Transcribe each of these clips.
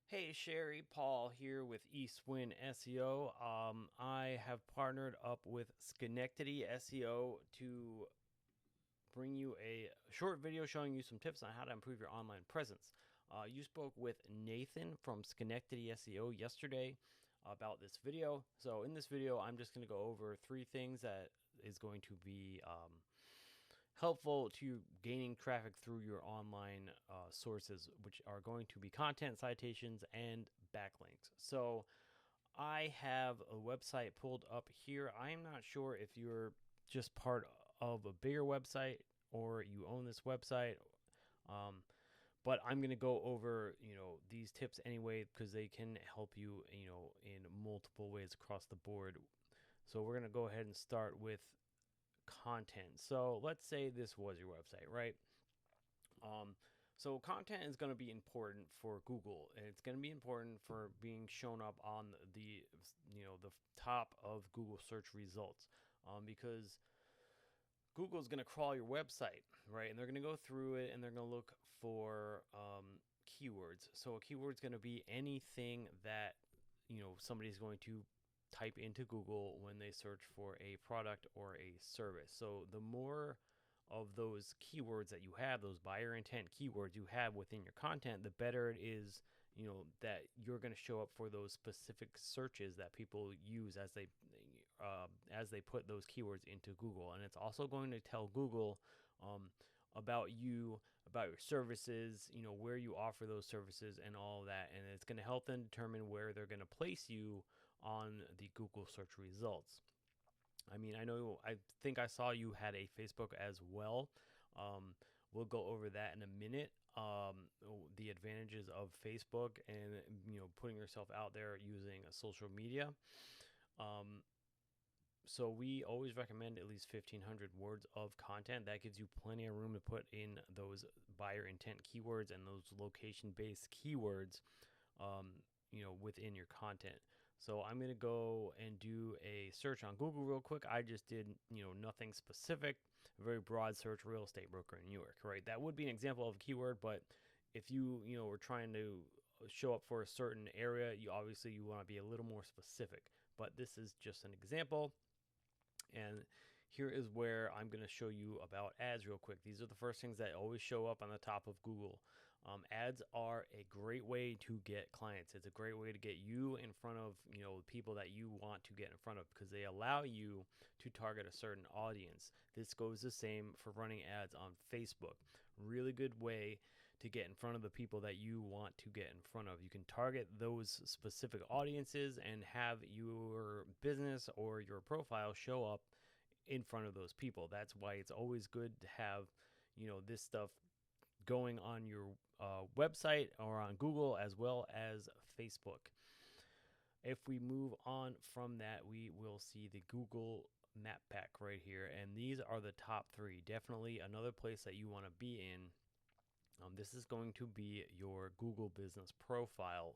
Hey Sherry, Paul here with Eastwind SEO. I have partnered up with Schenectady SEO to bring you a short video showing you some tips on how to improve your online presence. You spoke with Nathan from Schenectady SEO yesterday about this video. So in this video, I'm just going to go over three things that is going to be helpful to gaining traffic through your online sources, which are going to be content, citations, and backlinks. So I have a website pulled up here. I am not sure if you're just part of a bigger website or you own this website. Um, but I'm going to go over, these tips anyway, because they can help you, in multiple ways across the board. So we're going to go ahead and start with content. So let's say this was your website, right? Um, so content is going to be important for Google, and it's going to be important for being shown up on the top of Google search results, because Google is going to crawl your website, right? And they're going to go through it and they're going to look for keywords. So a keyword is going to be anything that somebody's going to type into Google when they search for a product or a service. So the more of those keywords that you have, those buyer intent keywords you have within your content, the better it is, that you're going to show up for those specific searches that people use as they put those keywords into Google. And it's also going to tell Google about you, about your services, where you offer those services and all of that. And it's going to help them determine where they're going to place you on the Google search results. I mean, I think I saw you had a Facebook as well. We'll go over that in a minute. The advantages of Facebook and putting yourself out there using a social media. So we always recommend at least 1,500 words of content. That gives you plenty of room to put in those buyer intent keywords and those location-based keywords, within your content. So I'm going to go and do a search on Google real quick. I just did, nothing specific, a very broad search, real estate broker in New York, right? That would be an example of a keyword, but if you, were trying to show up for a certain area, you want to be a little more specific, but this is just an example. And here is where I'm going to show you about ads real quick. These are the first things that always show up on the top of Google. Ads are a great way to get clients. It's a great way to get you in front of people that you want to get in front of, because they allow you to target a certain audience. This goes the same for running ads on Facebook. Really good way to get in front of the people that you want to get in front of. You can target those specific audiences and have your business or your profile show up in front of those people. That's why it's always good to have, this stuff going on your website or on Google as well as Facebook. If we move on from that, we will see the Google Map Pack right here. And these are the top three. Definitely another place that you want to be in. This is going to be your Google business profile.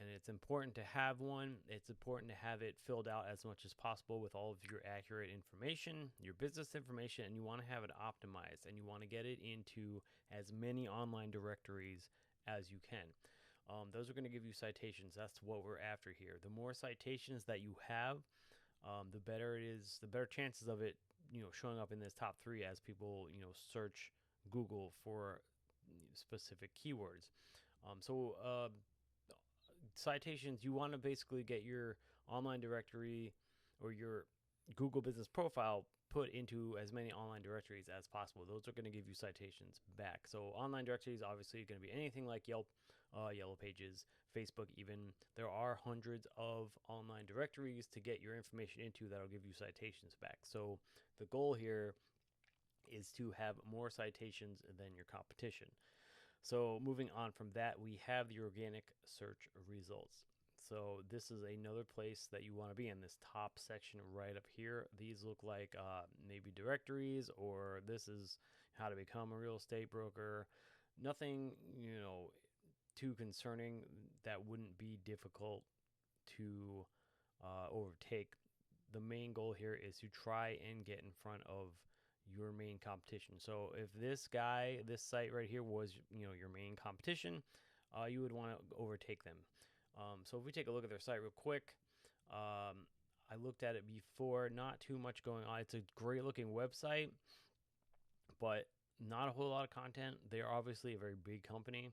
And it's important to have one. It's important to have it filled out as much as possible with all of your accurate information, your business information, and you want to have it optimized, and you want to get it into as many online directories as you can. Those are going to give you citations. That's what we're after here. The more citations that you have, the better it is, the better chances of it, showing up in this top three as people, search Google for specific keywords. Citations, you want to basically get your online directory or your Google business profile put into as many online directories as possible. Those are going to give you citations back. So online directories obviously going to be anything like Yelp, Yellow Pages, Facebook even. There are hundreds of online directories to get your information into that'll give you citations back. So the goal here is to have more citations than your competition. So moving on from that, we have the organic search results. So this is another place that you want to be in, this top section right up here. These look like maybe directories, or this is how to become a real estate broker. Nothing, too concerning that wouldn't be difficult to overtake. The main goal here is to try and get in front of your main competition. So if this site right here was, your main competition, you would want to overtake them. So if we take a look at their site real quick, I looked at it before, not too much going on. It's a great looking website, but not a whole lot of content. They are obviously a very big company,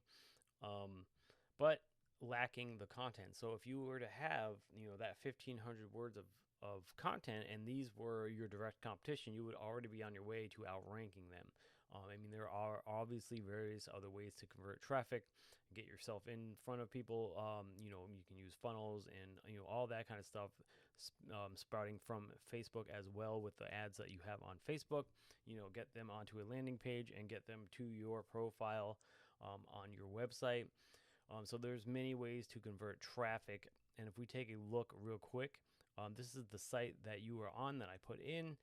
but lacking the content. So if you were to have, that 1,500 words of content, and these were your direct competition, you would already be on your way to outranking them. I mean, there are obviously various other ways to convert traffic, get yourself in front of people. You can use funnels and all that kind of stuff, sprouting from Facebook as well with the ads that you have on Facebook. Get them onto a landing page and get them to your profile on your website. So there's many ways to convert traffic. And if we take a look real quick, this is the site that you are on that I put in.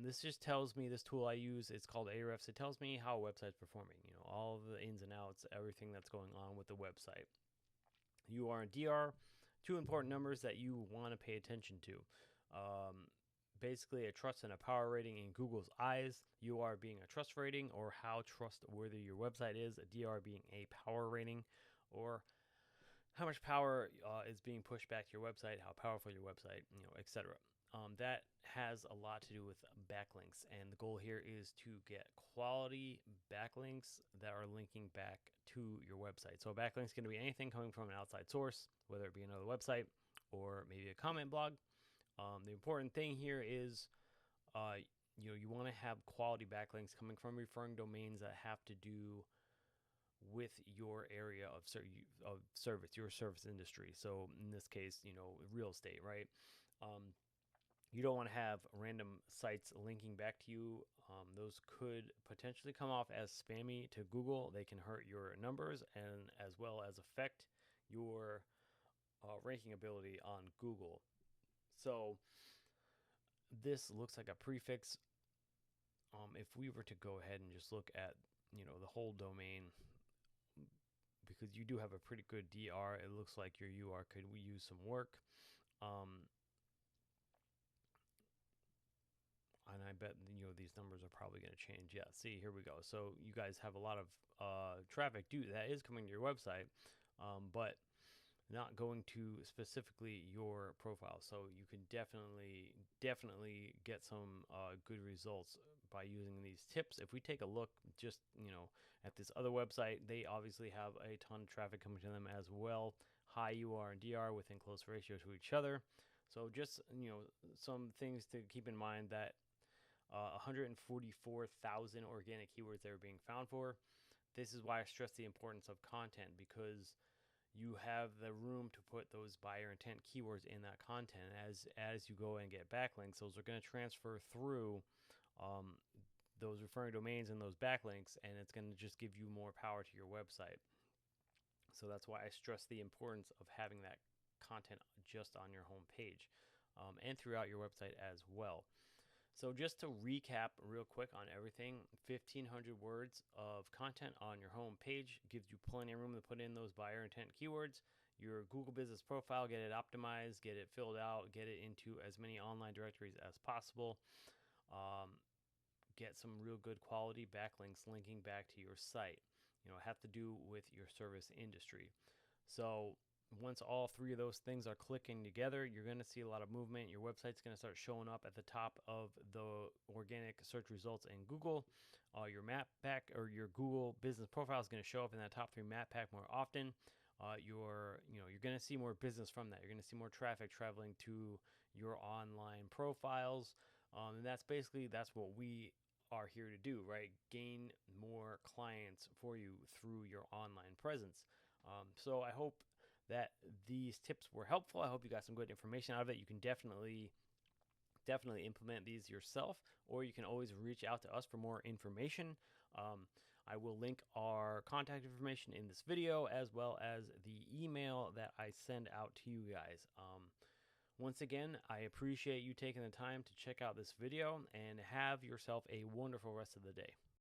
This just tells me, this tool I use, it's called Ahrefs. It tells me how a website's performing, all of the ins and outs, everything that's going on with the website. UR and DR, two important numbers that you want to pay attention to. Basically, a trust and a power rating in Google's eyes. UR being a trust rating, or how trustworthy your website is. A DR being a power rating, or how much power is being pushed back to your website, how powerful your website, etc. That has a lot to do with backlinks, and the goal here is to get quality backlinks that are linking back to your website. So a backlink is going to be anything coming from an outside source, whether it be another website or maybe a comment blog. The important thing here is you want to have quality backlinks coming from referring domains that have to do with your area of service, your service industry. So in this case, real estate, right? You don't want to have random sites linking back to you. Those could potentially come off as spammy to Google. They can hurt your numbers and as well as affect your ranking ability on Google. So this looks like a prefix. If we were to go ahead and just look at the whole domain, because you do have a pretty good DR, it looks like your UR could use some work. And I bet these numbers are probably going to change. Yeah, see, here we go. So you guys have a lot of traffic that is coming to your website, but not going to specifically your profile. So you can definitely get some good results by using these tips. If we take a look just at this other website, they obviously have a ton of traffic coming to them as well. High UR and DR within close ratio to each other. So just some things to keep in mind, that 144,000 organic keywords that are being found for. This is why I stress the importance of content, because you have the room to put those buyer intent keywords in that content. As you go and get backlinks, those are going to transfer through those referring domains and those backlinks, and it's going to just give you more power to your website. So that's why I stress the importance of having that content just on your home page and throughout your website as well. So just to recap real quick on everything, 1,500 words of content on your home page gives you plenty of room to put in those buyer intent keywords. Your Google Business Profile, get it optimized, get it filled out, get it into as many online directories as possible. Get some real good quality backlinks linking back to your site. Have to do with your service industry. So once all three of those things are clicking together, you're going to see a lot of movement. Your website's going to start showing up at the top of the organic search results in Google. Your map pack or your Google Business Profile is going to show up in that top 3 map pack more often. You're going to see more business from that. You're going to see more traffic traveling to your online profiles. And that's what we are here to do, right? Gain more clients for you through your online presence. So I hope that these tips were helpful. I hope you got some good information out of it. You can definitely implement these yourself, or you can always reach out to us for more information. I will link our contact information in this video, as well as the email that I send out to you guys. Once again, I appreciate you taking the time to check out this video, and have yourself a wonderful rest of the day.